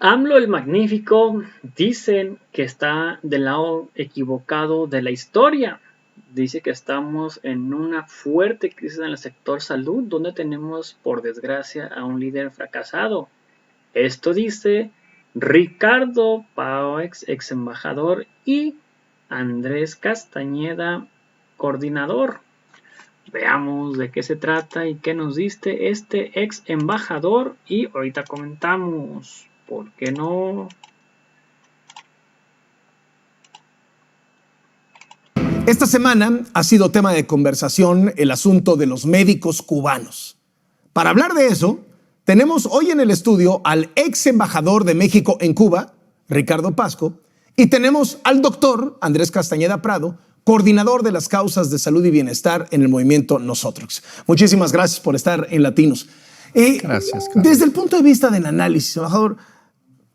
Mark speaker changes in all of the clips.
Speaker 1: AMLO el Magnífico dicen que está del lado equivocado de la historia. Dice que estamos en una fuerte crisis en el sector salud, donde tenemos, por desgracia, a un líder fracasado. Esto dice Ricardo Páez, ex embajador, y Andrés Castañeda, coordinador. Veamos de qué se trata y qué nos dice este ex embajador y ahorita comentamos. ¿Por qué no?
Speaker 2: Esta semana ha sido tema de conversación el asunto de los médicos cubanos. Para hablar de eso, tenemos hoy en el estudio al ex embajador de México en Cuba, Ricardo Pasco, y tenemos al doctor Andrés Castañeda Prado, coordinador de las causas de salud y bienestar en el movimiento Nosotros. Muchísimas gracias por estar en Latinos.
Speaker 3: Gracias, Carlos.
Speaker 2: Desde el punto de vista del análisis, embajador,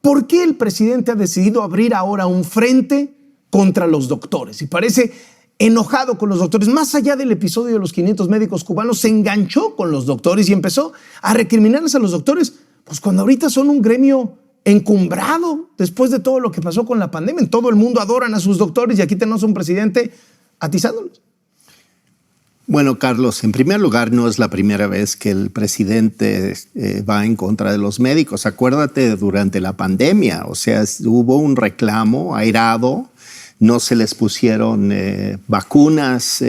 Speaker 2: ¿por qué el presidente ha decidido abrir ahora un frente contra los doctores? Y parece enojado con los doctores. Más allá del episodio de los 500 médicos cubanos, se enganchó con los doctores y empezó a recriminarles a los doctores, pues cuando ahorita son un gremio encumbrado después de todo lo que pasó con la pandemia. En todo el mundo adoran a sus doctores y aquí tenemos un presidente atizándolos.
Speaker 3: Bueno, Carlos, en primer lugar, no es la primera vez que el presidente va en contra de los médicos. Acuérdate durante la pandemia, o sea, hubo un reclamo airado, no se les pusieron vacunas,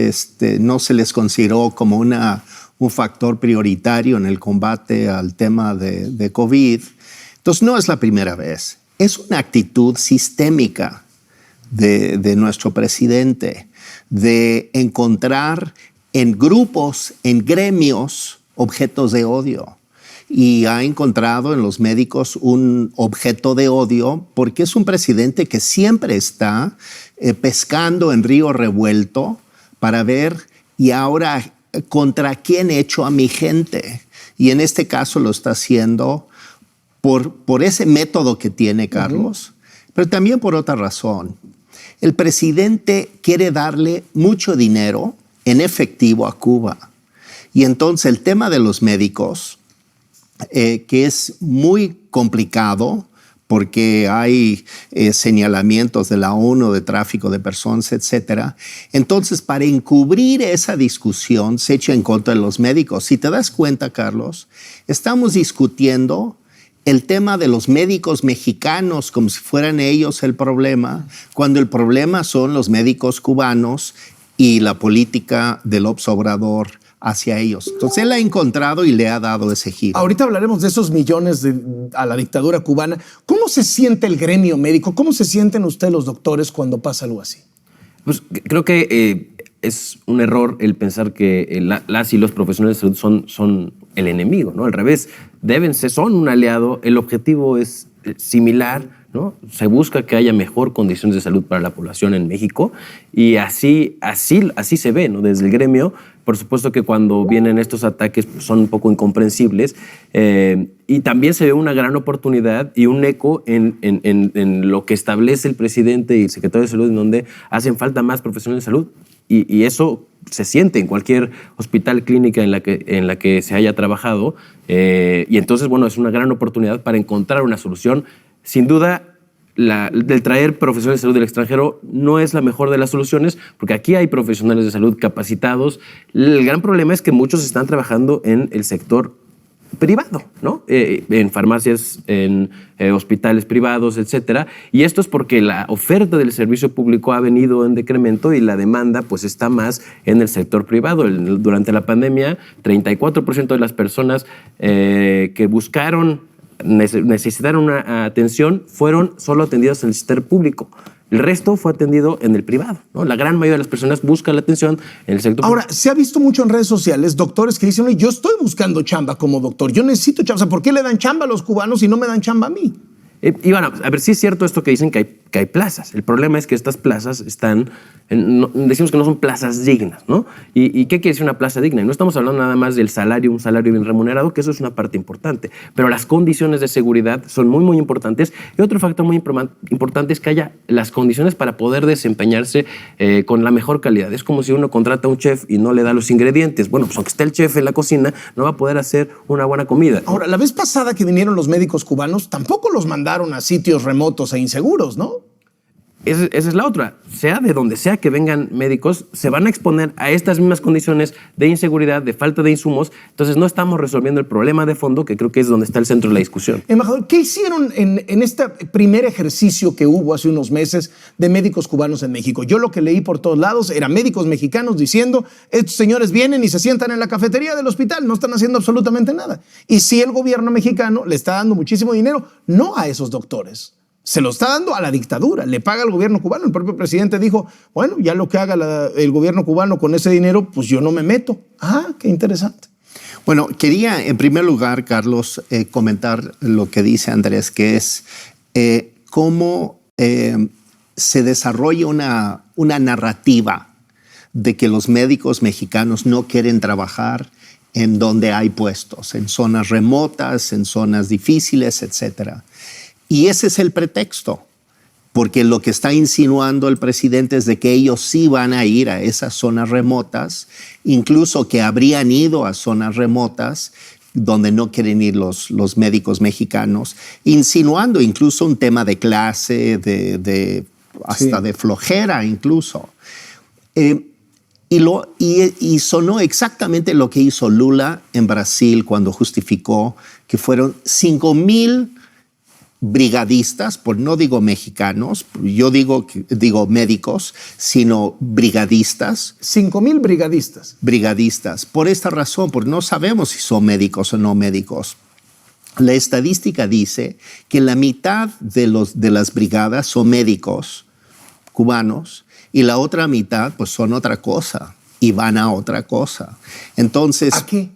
Speaker 3: no se les consideró como un factor prioritario en el combate al tema de COVID. Entonces, no es la primera vez. Es una actitud sistémica de nuestro presidente de encontrar en grupos, en gremios, objetos de odio. Y ha encontrado en los médicos un objeto de odio porque es un presidente que siempre está pescando en río revuelto para ver, y ahora, ¿contra quién echo a mi gente? Y en este caso lo está haciendo por ese método que tiene, Carlos, pero también por otra razón. El presidente quiere darle mucho dinero en efectivo a Cuba. Y entonces el tema de los médicos, que es muy complicado porque hay señalamientos de la ONU de tráfico de personas, etc. Entonces, para encubrir esa discusión, se echa en contra de los médicos. Si te das cuenta, Carlos, estamos discutiendo el tema de los médicos mexicanos como si fueran ellos el problema, cuando el problema son los médicos cubanos y la política del López Obrador hacia ellos. Entonces él ha encontrado y le ha dado ese giro.
Speaker 2: Ahorita hablaremos de esos millones a la dictadura cubana. ¿Cómo se siente el gremio médico? ¿Cómo se sienten ustedes los doctores cuando pasa algo así?
Speaker 4: Pues creo que es un error el pensar que las y los profesionales de salud son el enemigo, ¿no? Al revés, son un aliado. El objetivo es similar, ¿no? Se busca que haya mejor condiciones de salud para la población en México y así se ve, ¿no? Desde el gremio. Por supuesto que cuando vienen estos ataques pues, son un poco incomprensibles y también se ve una gran oportunidad y un eco en lo que establece el presidente y el secretario de Salud, en donde hacen falta más profesionales de salud y eso se siente en cualquier hospital, clínica en la que se haya trabajado y entonces, bueno, es una gran oportunidad para encontrar una solución. Sin duda, del traer profesionales de salud del extranjero no es la mejor de las soluciones, porque aquí hay profesionales de salud capacitados. El gran problema es que muchos están trabajando en el sector privado, ¿no? En farmacias, en hospitales privados, etcétera. Y esto es porque la oferta del servicio público ha venido en decremento y la demanda pues está más en el sector privado. Durante la pandemia, 34% de las personas que necesitaron una atención fueron solo atendidas en el sector público. El resto fue atendido en el privado, ¿no? La gran mayoría de las personas buscan la atención en el sector
Speaker 2: Ahora,
Speaker 4: público.
Speaker 2: se ha visto mucho en redes sociales doctores que dicen, oye, yo estoy buscando chamba como doctor, yo necesito chamba. O sea, ¿por qué le dan chamba a los cubanos y no me dan chamba a mí?
Speaker 4: Y bueno, a ver, sí es cierto esto que dicen que hay que hay plazas. El problema es que estas plazas están, decimos que no son plazas dignas, ¿no? ¿Y qué quiere decir una plaza digna? Y no estamos hablando nada más del salario, un salario bien remunerado, que eso es una parte importante, pero las condiciones de seguridad son muy, muy importantes. Y otro factor muy importante es que haya las condiciones para poder desempeñarse con la mejor calidad. Es como si uno contrata a un chef y no le da los ingredientes. Bueno, pues aunque esté el chef en la cocina, no va a poder hacer una buena comida.
Speaker 2: Ahora, la vez pasada que vinieron los médicos cubanos, tampoco los mandaron a sitios remotos e inseguros, ¿no?
Speaker 4: Esa es la otra. Sea de donde sea que vengan médicos, se van a exponer a estas mismas condiciones de inseguridad, de falta de insumos. Entonces no estamos resolviendo el problema de fondo, que creo que es donde está el centro de la discusión.
Speaker 2: Embajador, ¿qué hicieron en este primer ejercicio que hubo hace unos meses de médicos cubanos en México? Yo lo que leí por todos lados era médicos mexicanos diciendo, estos señores vienen y se sientan en la cafetería del hospital, no están haciendo absolutamente nada. Y si el gobierno mexicano le está dando muchísimo dinero, no a esos doctores, se lo está dando a la dictadura, le paga al gobierno cubano. El propio presidente dijo, bueno, ya lo que haga el gobierno cubano con ese dinero, pues yo no me meto. Ah, qué interesante.
Speaker 3: Bueno, quería en primer lugar, Carlos, comentar lo que dice Andrés, que es cómo se desarrolla una narrativa de que los médicos mexicanos no quieren trabajar en donde hay puestos, en zonas remotas, en zonas difíciles, etcétera. Y ese es el pretexto, porque lo que está insinuando el presidente es de que ellos sí van a ir a esas zonas remotas, incluso que habrían ido a zonas remotas donde no quieren ir los médicos mexicanos, insinuando incluso un tema de clase, hasta de flojera incluso. Y sonó exactamente lo que hizo Lula en Brasil cuando justificó que fueron 5,000 brigadistas, no digo mexicanos, yo digo médicos, sino brigadistas.
Speaker 2: 5,000 brigadistas.
Speaker 3: Brigadistas. Por esta razón, porque no sabemos si son médicos o no médicos. La estadística dice que la mitad de las brigadas son médicos cubanos y la otra mitad pues son otra cosa y van a otra cosa. Entonces,
Speaker 2: ¿a qué?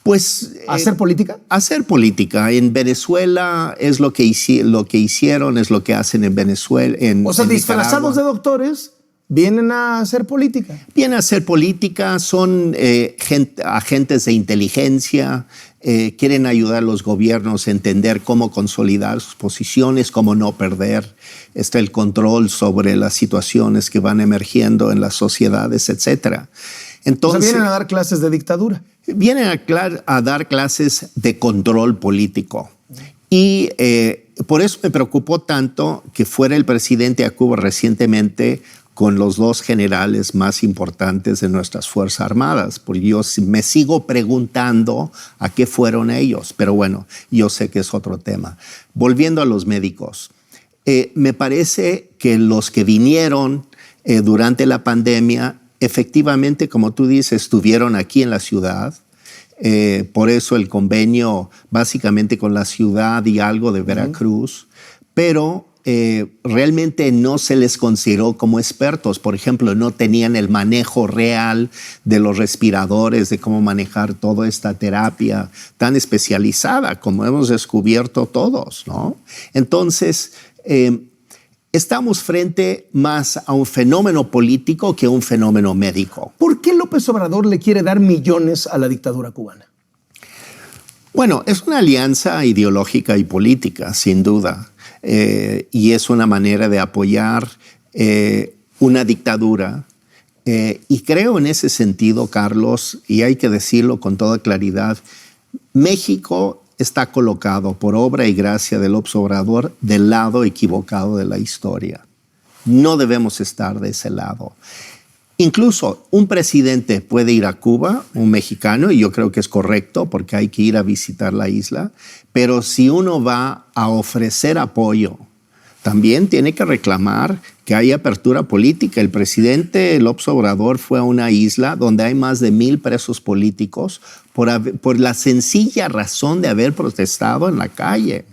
Speaker 3: Pues,
Speaker 2: ¿hacer política?
Speaker 3: Hacer política. En Venezuela es lo que hicieron, es lo que hacen en Venezuela.
Speaker 2: O sea, disfrazados de doctores, vienen a hacer política.
Speaker 3: Vienen a hacer política, son agentes de inteligencia, quieren ayudar a los gobiernos a entender cómo consolidar sus posiciones, cómo no perder el control sobre las situaciones que van emergiendo en las sociedades, etc. Entonces,
Speaker 2: o sea, vienen a dar clases de dictadura.
Speaker 3: Vienen a dar clases de control político. Y por eso me preocupó tanto que fuera el presidente a Cuba recientemente con los 2 generales más importantes de nuestras Fuerzas Armadas, porque yo me sigo preguntando a qué fueron ellos, pero bueno, yo sé que es otro tema. Volviendo a los médicos, me parece que los que vinieron durante la pandemia, efectivamente, como tú dices, estuvieron aquí en la ciudad. Por eso el convenio básicamente con la ciudad y algo de Veracruz, pero realmente no se les consideró como expertos. Por ejemplo, no tenían el manejo real de los respiradores, de cómo manejar toda esta terapia tan especializada como hemos descubierto todos, ¿no? Entonces, estamos frente más a un fenómeno político que a un fenómeno médico.
Speaker 2: ¿Por qué López Obrador le quiere dar millones a la dictadura cubana?
Speaker 3: Bueno, es una alianza ideológica y política, sin duda. Y es una manera de apoyar una dictadura. Y creo en ese sentido, Carlos, y hay que decirlo con toda claridad, México está colocado por obra y gracia de López Obrador del lado equivocado de la historia. No debemos estar de ese lado. Incluso un presidente puede ir a Cuba, un mexicano, y yo creo que es correcto porque hay que ir a visitar la isla, pero si uno va a ofrecer apoyo, también tiene que reclamar que hay apertura política. El presidente López Obrador fue a una isla donde hay más de 1,000 presos políticos por la sencilla razón de haber protestado en la calle.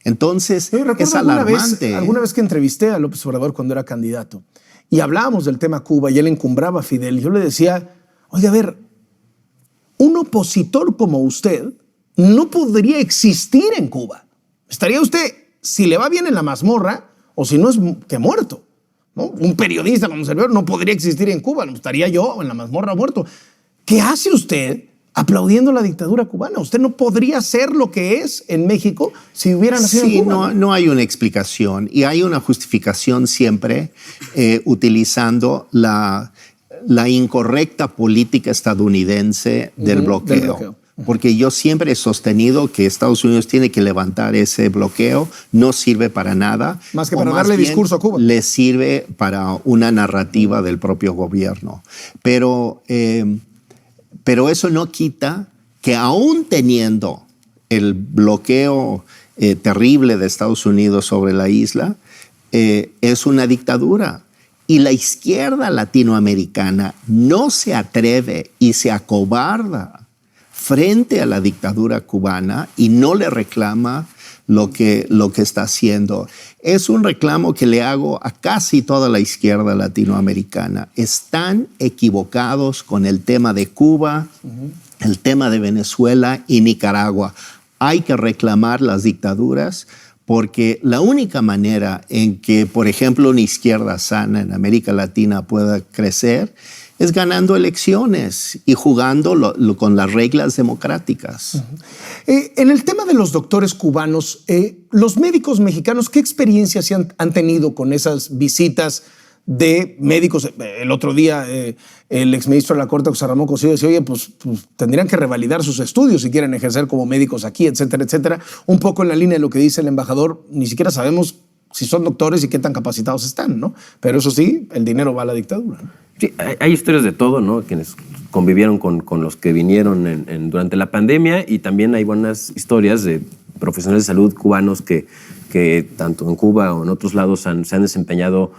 Speaker 3: Entonces, es alarmante.
Speaker 2: Alguna vez que entrevisté a López Obrador cuando era candidato y hablábamos del tema Cuba y él encumbraba a Fidel, yo le decía, oye, a ver, un opositor como usted no podría existir en Cuba. Estaría usted, si le va bien en la mazmorra, o si no es que muerto, ¿no? Un periodista como servidor no podría existir en Cuba, estaría yo en la mazmorra muerto. ¿Qué hace usted aplaudiendo la dictadura cubana? Usted no podría ser lo que es en México si hubiera nacido en Cuba.
Speaker 3: No hay una explicación y hay una justificación siempre utilizando la incorrecta política estadounidense del bloqueo. Porque yo siempre he sostenido que Estados Unidos tiene que levantar ese bloqueo, no sirve para nada.
Speaker 2: Más que para darle discurso a Cuba.
Speaker 3: Le sirve para una narrativa del propio gobierno. Pero eso no quita que aún teniendo el bloqueo terrible de Estados Unidos sobre la isla, es una dictadura. Y la izquierda latinoamericana no se atreve y se acobarda frente a la dictadura cubana y no le reclama lo que está haciendo. Es un reclamo que le hago a casi toda la izquierda latinoamericana. Están equivocados con el tema de Cuba, el tema de Venezuela y Nicaragua. Hay que reclamar las dictaduras porque la única manera en que, por ejemplo, una izquierda sana en América Latina pueda crecer es ganando elecciones y jugando con las reglas democráticas.
Speaker 2: En el tema de los doctores cubanos, los médicos mexicanos, ¿qué experiencias han tenido con esas visitas de médicos? El otro día el exministro de la Corte, José Ramón Cosío, decía, oye, pues tendrían que revalidar sus estudios si quieren ejercer como médicos aquí, etcétera, etcétera. Un poco en la línea de lo que dice el embajador, ni siquiera sabemos si son doctores y qué tan capacitados están, ¿no? Pero eso sí, el dinero va a la dictadura, ¿no?
Speaker 4: Sí, hay historias de todo, ¿no? Quienes convivieron con los que vinieron durante la pandemia, y también hay buenas historias de profesionales de salud cubanos que tanto en Cuba o en otros lados se han desempeñado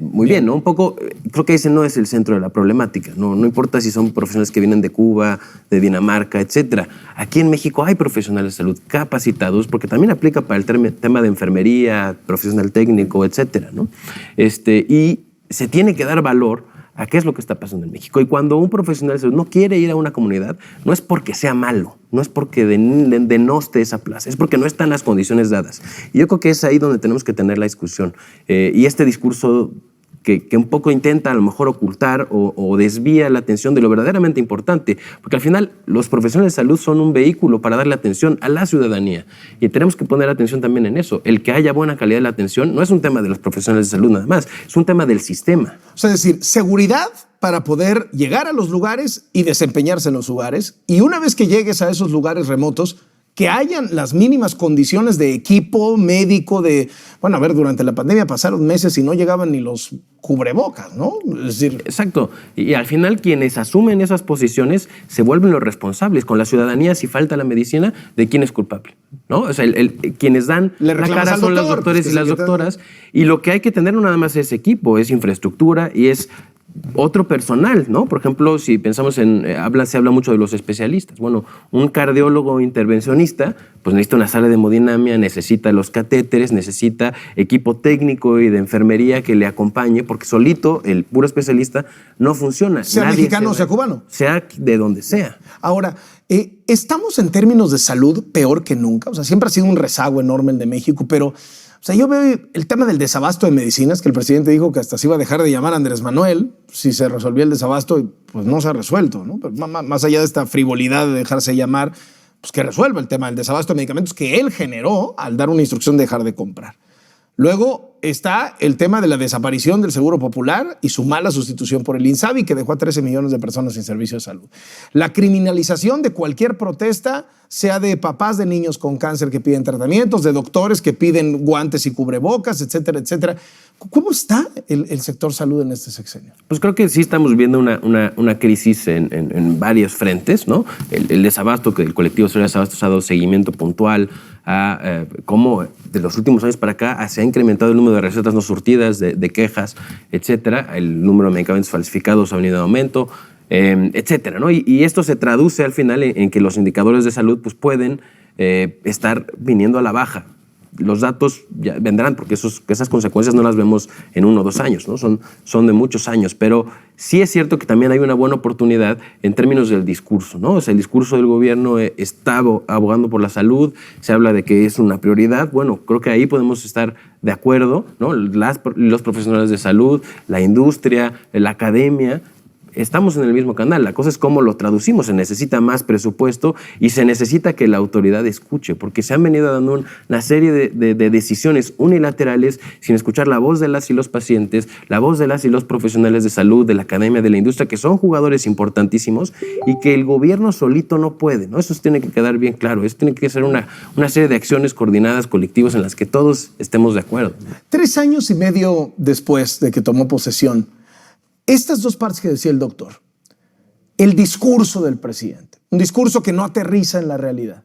Speaker 4: muy bien, ¿no? Un poco, creo que ese no es el centro de la problemática, ¿no? No importa si son profesionales que vienen de Cuba, de Dinamarca, etcétera. Aquí en México hay profesionales de salud capacitados, porque también aplica para el tema de enfermería, profesional técnico, etcétera, ¿no? Y se tiene que dar valor a qué es lo que está pasando en México. Y cuando un profesional de salud no quiere ir a una comunidad, no es porque sea malo, no es porque denoste esa plaza, es porque no están las condiciones dadas. Y yo creo que es ahí donde tenemos que tener la discusión. Y este discurso que un poco intenta a lo mejor ocultar o desvía la atención de lo verdaderamente importante, porque al final los profesionales de salud son un vehículo para darle atención a la ciudadanía, y tenemos que poner atención también en eso. El que haya buena calidad de la atención no es un tema de los profesionales de salud nada más, es un tema del sistema.
Speaker 2: O sea, es decir, seguridad para poder llegar a los lugares y desempeñarse en los lugares, y una vez que llegues a esos lugares remotos, que hayan las mínimas condiciones de equipo médico, bueno, a ver, durante la pandemia pasaron meses y no llegaban ni los cubrebocas, ¿no? Es decir...
Speaker 4: Exacto. Y al final quienes asumen esas posiciones se vuelven los responsables. Con la ciudadanía, si falta la medicina, ¿de quién es culpable? ¿No? O sea, quienes dan la cara son los doctores y las doctoras. Y lo que hay que tener no nada más es equipo, es infraestructura y es otro personal, ¿no? Por ejemplo, si pensamos se habla mucho de los especialistas. Bueno, un cardiólogo intervencionista pues necesita una sala de hemodinamia, necesita los catéteres, necesita equipo técnico y de enfermería que le acompañe, porque solito el puro especialista no funciona.
Speaker 2: Sea mexicano o sea cubano.
Speaker 4: Sea de donde sea.
Speaker 2: Ahora, estamos en términos de salud peor que nunca. O sea, siempre ha sido un rezago enorme el de México, pero... O sea, yo veo el tema del desabasto de medicinas, que el presidente dijo que hasta se iba a dejar de llamar a Andrés Manuel si se resolvía el desabasto, y pues no se ha resuelto, ¿no? Pero más allá de esta frivolidad de dejarse llamar, pues que resuelva el tema del desabasto de medicamentos que él generó al dar una instrucción de dejar de comprar. Luego está el tema de la desaparición del Seguro Popular y su mala sustitución por el INSABI, que dejó a 13 millones de personas sin servicio de salud. La criminalización de cualquier protesta, sea de papás de niños con cáncer que piden tratamientos, de doctores que piden guantes y cubrebocas, etcétera, etcétera. ¿Cómo está el sector salud en este sexenio?
Speaker 4: Pues creo que sí estamos viendo una crisis en varios frentes, ¿no? El desabasto, que el colectivo Cero Desabastos ha dado seguimiento puntual a cómo de los últimos años para acá se ha incrementado el número de recetas no surtidas, de quejas, etcétera. El número de medicamentos falsificados ha venido en aumento, etcétera, ¿no? Y esto se traduce al final en que los indicadores de salud pues pueden estar viniendo a la baja. los datos ya vendrán, porque esas consecuencias no las vemos en 1 o 2 años, ¿no? Son de muchos años, pero sí es cierto que también hay una buena oportunidad en términos del discurso, ¿no? O sea, el discurso del gobierno está abogando por la salud, se habla de que es una prioridad. Bueno, creo que ahí podemos estar de acuerdo, ¿no? Los profesionales de salud, la industria, la academia, estamos en el mismo canal. La cosa es cómo lo traducimos. Se necesita más presupuesto y se necesita que la autoridad escuche, porque se han venido dando una serie de decisiones unilaterales sin escuchar la voz de las y los pacientes, la voz de las y los profesionales de salud, de la academia, de la industria, que son jugadores importantísimos y que el gobierno solito no puede, ¿no? Eso tiene que quedar bien claro. Eso tiene que ser una serie de acciones coordinadas, colectivas, en las que todos estemos de acuerdo.
Speaker 2: 3 años y medio después de que tomó posesión, estas dos partes que decía el doctor, el discurso del presidente, un discurso que no aterriza en la realidad,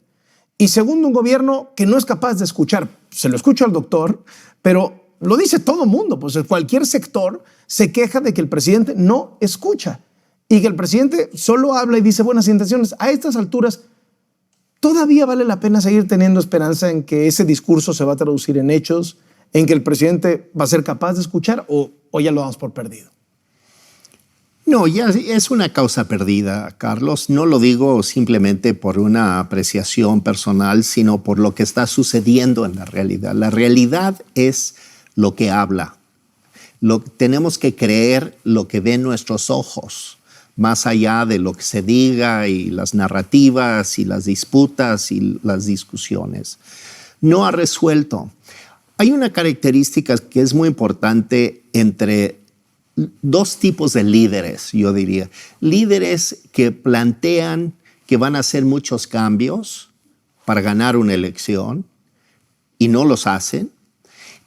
Speaker 2: y segundo, un gobierno que no es capaz de escuchar. Se lo escucha al doctor, pero lo dice todo el mundo, pues cualquier sector se queja de que el presidente no escucha y que el presidente solo habla y dice buenas intenciones. A estas alturas, ¿todavía vale la pena seguir teniendo esperanza en que ese discurso se va a traducir en hechos, en que el presidente va a ser capaz de escuchar, o ya lo damos por perdido?
Speaker 3: No, ya es una causa perdida, Carlos. No lo digo simplemente por una apreciación personal, sino por lo que está sucediendo en la realidad. La realidad es lo que habla. Tenemos que creer lo que ven nuestros ojos, más allá de lo que se diga y las narrativas y las disputas y las discusiones. No ha resuelto. Hay una característica que es muy importante entre 2 tipos de líderes, yo diría. Líderes que plantean que van a hacer muchos cambios para ganar una elección y no los hacen.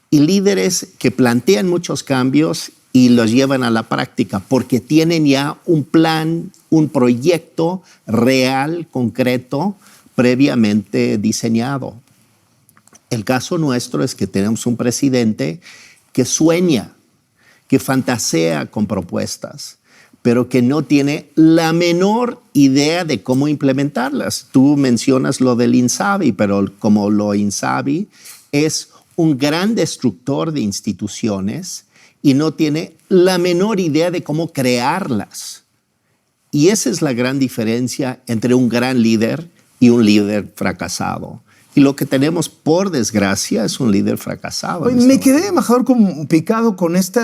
Speaker 3: Y líderes que plantean muchos cambios y los llevan a la práctica porque tienen ya un plan, un proyecto real, concreto, previamente diseñado. El caso nuestro es que tenemos un presidente que sueña, que fantasea con propuestas, pero que no tiene la menor idea de cómo implementarlas. Tú mencionas lo del INSABI, pero como lo INSABI es un gran destructor de instituciones y no tiene la menor idea de cómo crearlas. Y esa es la gran diferencia entre un gran líder y un líder fracasado. Y lo que tenemos, por desgracia, es un líder fracasado.
Speaker 2: Oye, me quedé, embajador, picado con este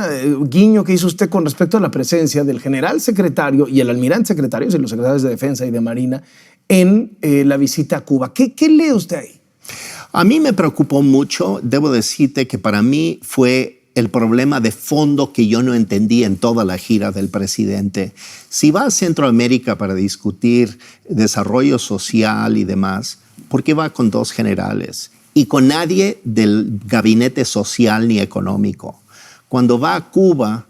Speaker 2: guiño que hizo usted con respecto a la presencia del general secretario y el almirante secretario y los secretarios de Defensa y de Marina en la visita a Cuba. ¿Qué lee usted ahí?
Speaker 3: A mí me preocupó mucho. Debo decirte que para mí fue el problema de fondo que yo no entendí en toda la gira del presidente. Si va a Centroamérica para discutir desarrollo social y demás, ¿por qué va con 2 generales y con nadie del gabinete social ni económico? Cuando va a Cuba,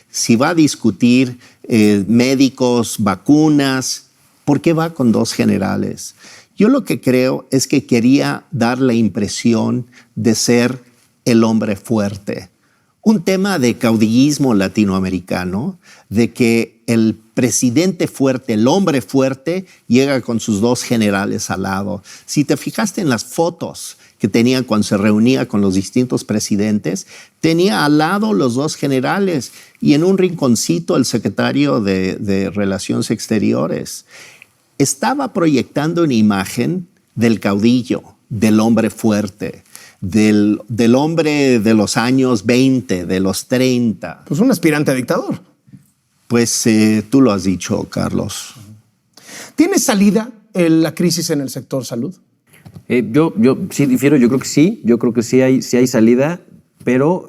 Speaker 3: si va a discutir médicos, vacunas, ¿por qué va con 2 generales? Yo lo que creo es que quería dar la impresión de ser el hombre fuerte. Un tema de caudillismo latinoamericano, de que el presidente fuerte, el hombre fuerte, llega con sus 2 generales al lado. Si te fijaste en las fotos que tenía cuando se reunía con los distintos presidentes, tenía al lado los 2 generales y en un rinconcito el secretario de Relaciones Exteriores. Estaba proyectando una imagen del caudillo, del hombre fuerte, del hombre de los años 20, de los 30.
Speaker 2: Pues un aspirante a dictador.
Speaker 3: Pues tú lo has dicho, Carlos.
Speaker 2: ¿Tiene salida la crisis en el sector salud?
Speaker 4: Yo sí difiero, yo creo que sí. Yo creo que sí hay salida, pero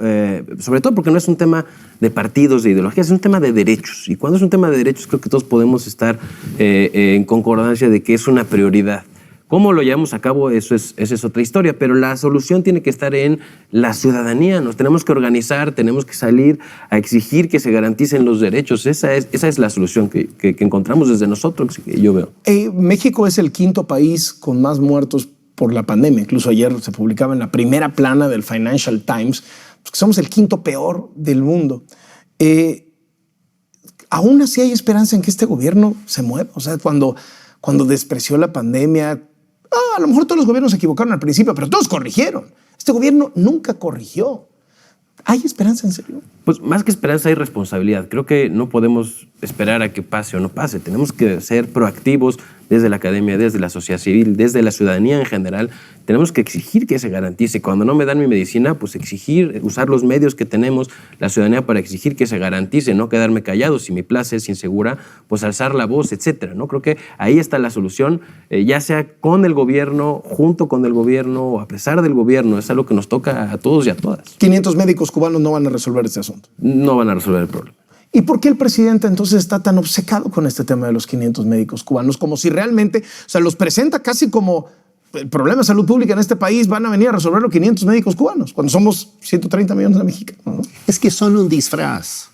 Speaker 4: sobre todo porque no es un tema de partidos, de ideologías, es un tema de derechos. Y cuando es un tema de derechos, creo que todos podemos estar en concordancia de que es una prioridad. ¿Cómo lo llevamos a cabo? Esa es otra historia, pero la solución tiene que estar en la ciudadanía. Nos tenemos que organizar, tenemos que salir a exigir que se garanticen los derechos. Esa es la solución que encontramos desde nosotros, que yo veo.
Speaker 2: México es el 5º país con más muertos por la pandemia. Incluso ayer se publicaba en la primera plana del Financial Times que somos el 5º peor del mundo. Aún así hay esperanza en que este gobierno se mueva. O sea, cuando despreció la pandemia, a lo mejor todos los gobiernos se equivocaron al principio, pero todos corrigieron. Este gobierno nunca corrigió. ¿Hay esperanza en serio?
Speaker 4: Pues más que esperanza hay responsabilidad. Creo que no podemos esperar a que pase o no pase. Tenemos que ser proactivos desde la academia, desde la sociedad civil, desde la ciudadanía en general. Tenemos que exigir que se garantice. Cuando no me dan mi medicina, pues exigir, usar los medios que tenemos, la ciudadanía, para exigir que se garantice, no quedarme callado. Si mi plaza es insegura, pues alzar la voz, etcétera, ¿no? Creo que ahí está la solución, ya sea con el gobierno, junto con el gobierno o a pesar del gobierno. Es algo que nos toca a todos y a todas.
Speaker 2: 500 médicos cubanos no van a resolver este asunto.
Speaker 4: No van a resolver el problema.
Speaker 2: ¿Y por qué el presidente entonces está tan obcecado con este tema de los 500 médicos cubanos? Como si realmente, o sea, los presenta casi como el problema de salud pública en este país van a venir a resolver los 500 médicos cubanos, cuando somos 130 millones de mexicanos, ¿no?
Speaker 3: Es que son un disfraz.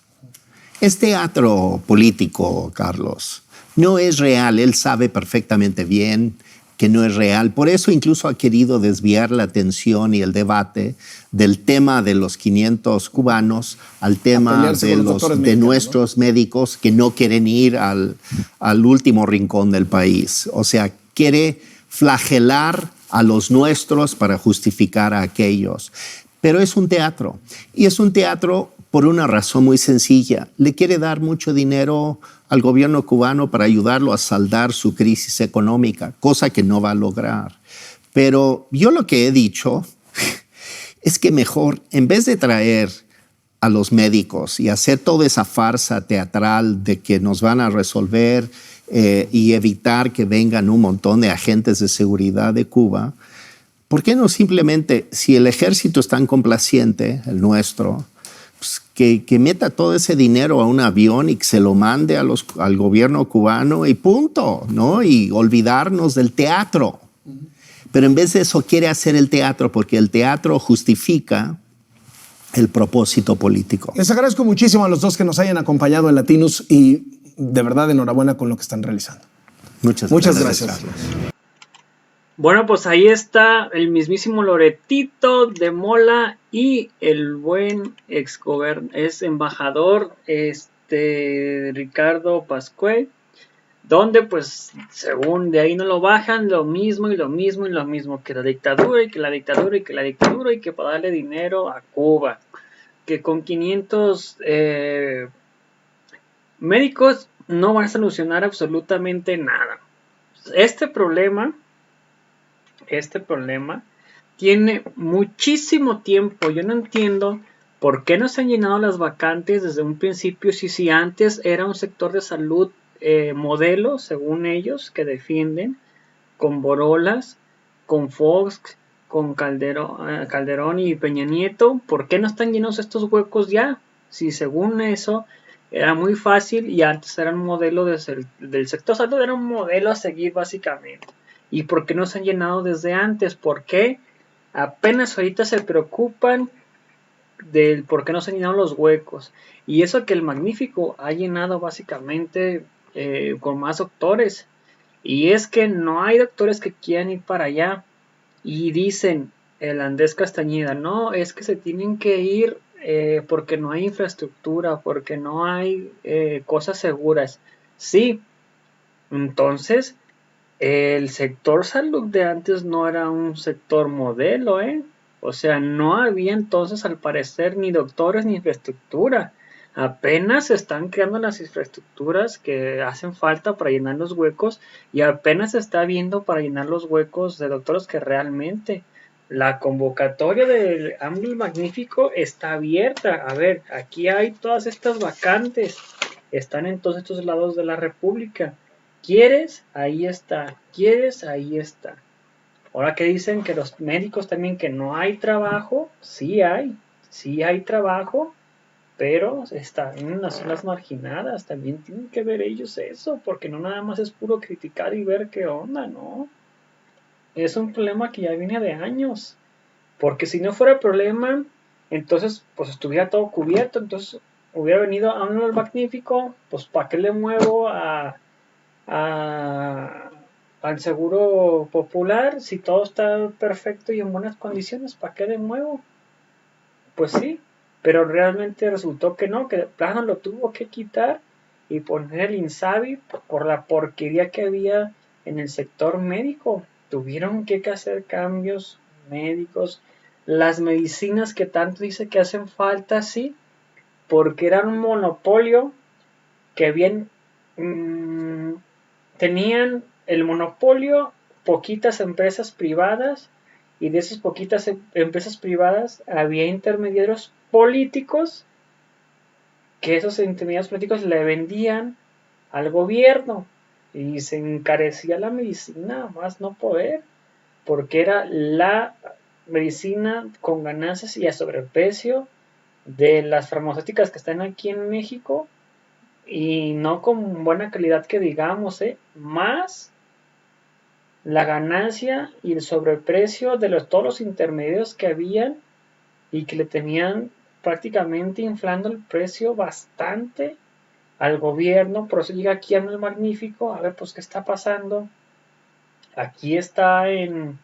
Speaker 3: Es teatro político, Carlos. No es real. Él sabe perfectamente bien que no es real. Por eso incluso ha querido desviar la atención y el debate del tema de los 500 cubanos al tema de nuestros médicos que no quieren ir al último rincón del país. O sea, quiere flagelar a los nuestros para justificar a aquellos. Pero es un teatro. Y es un teatro por una razón muy sencilla. Le quiere dar mucho dinero al gobierno cubano para ayudarlo a saldar su crisis económica, cosa que no va a lograr. Pero yo lo que he dicho es que mejor, en vez de traer a los médicos y hacer toda esa farsa teatral de que nos van a resolver y evitar que vengan un montón de agentes de seguridad de Cuba, ¿por qué no simplemente, si el ejército es tan complaciente, el nuestro, pues que meta todo ese dinero a un avión y que se lo mande al gobierno cubano y punto, ¿no? Y olvidarnos del teatro. Pero en vez de eso quiere hacer el teatro porque el teatro justifica el propósito político.
Speaker 2: Les agradezco muchísimo a los dos que nos hayan acompañado en Latinos y de verdad enhorabuena con lo que están realizando.
Speaker 3: Muchas gracias.
Speaker 1: Bueno, pues ahí está el mismísimo Loretito de Mola y el buen embajador Ricardo Pascué, donde pues según de ahí no lo bajan, lo mismo y lo mismo y lo mismo, que la dictadura y que la dictadura y que la dictadura y que para darle dinero a Cuba, que con 500 médicos no van a solucionar absolutamente nada. Este problema tiene muchísimo tiempo. Yo no entiendo por qué no se han llenado las vacantes desde un principio, si antes era un sector de salud modelo, según ellos, que defienden, con Borolas, con Fox, con Calderón y Peña Nieto. ¿Por qué no están llenos estos huecos ya? Si según eso era muy fácil y antes era un modelo del sector salud, era un modelo a seguir básicamente. ¿Y por qué no se han llenado desde antes? ¿Por qué apenas ahorita se preocupan del por qué no se han llenado los huecos? Y eso que el Magnífico ha llenado básicamente con más doctores. Y es que no hay doctores que quieran ir para allá. Y dicen el Andrés Castañeda, no, es que se tienen que ir porque no hay infraestructura, porque no hay cosas seguras. Sí, entonces el sector salud de antes no era un sector modelo, o sea, no había entonces al parecer ni doctores ni infraestructura. Apenas se están creando las infraestructuras que hacen falta para llenar los huecos y apenas se está viendo para llenar los huecos de doctores que realmente la convocatoria del AMLO Magnífico está abierta. A ver, aquí hay todas estas vacantes, están en todos estos lados de la República. ¿Quieres? Ahí está. ¿Quieres? Ahí está. Ahora que dicen que los médicos también que no hay trabajo, sí hay trabajo, pero están en las zonas marginadas, también tienen que ver ellos eso, porque no nada más es puro criticar y ver qué onda, ¿no? Es un problema que ya viene de años, porque si no fuera problema, entonces pues estuviera todo cubierto, entonces hubiera venido a uno el Magnífico, pues ¿para qué le muevo al seguro popular si todo está perfecto y en buenas condiciones? ¿Para qué le muevo? Pues sí, pero realmente resultó que no, que de plano lo tuvo que quitar y poner el INSABI por la porquería que había en el sector médico. Tuvieron que hacer cambios médicos las medicinas que tanto dice que hacen falta, sí, porque eran un monopolio que bien tenían el monopolio poquitas empresas privadas, y de esas poquitas empresas privadas había intermediarios políticos, que esos intermediarios políticos le vendían al gobierno y se encarecía la medicina más no poder, porque era la medicina con ganancias y a sobreprecio de las farmacéuticas que están aquí en México, y no con buena calidad que digamos, más la ganancia y el sobreprecio de todos los intermediarios que habían y que le tenían prácticamente inflando el precio bastante al gobierno. Por eso llega aquí a el Magnífico, a ver pues qué está pasando. Aquí está en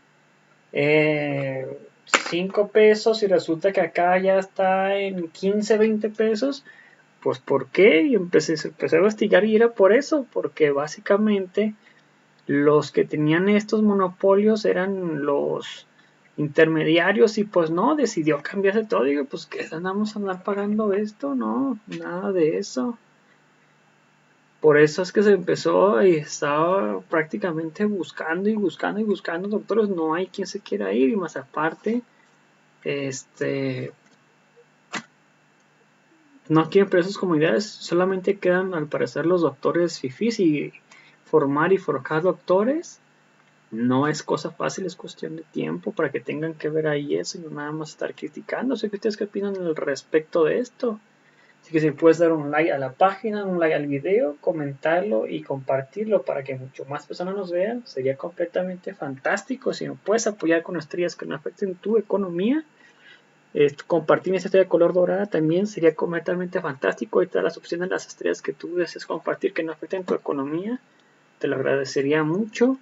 Speaker 1: 5 pesos y resulta que acá ya está en 15, 20 pesos. Pues ¿por qué? Y empecé a investigar y era por eso, porque básicamente los que tenían estos monopolios eran los intermediarios, y pues no, decidió cambiarse todo. Digo, pues ¿qué andamos a andar pagando esto? No, nada de eso. Por eso es que se empezó y estaba prácticamente buscando y buscando y buscando doctores. No hay quien se quiera ir, y más aparte, no quieren empresas comunidades, solamente quedan al parecer los doctores fifís, y formar y forjar doctores no es cosa fácil, es cuestión de tiempo para que tengan que ver ahí eso y no nada más estar criticando. Sé que ustedes qué opinan al respecto de esto. Así que si puedes dar un like a la página, un like al video, comentarlo y compartirlo para que mucho más personas nos vean, sería completamente fantástico. Si me puedes apoyar con estrellas que no afecten tu economía, compartir esta estrella de color dorada también sería completamente fantástico. Y todas las opciones de las estrellas que tú desees compartir que no afecten tu economía, te lo agradecería mucho.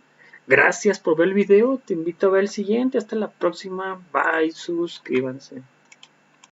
Speaker 1: Gracias por ver el video, te invito a ver el siguiente. Hasta la próxima, bye, suscríbanse.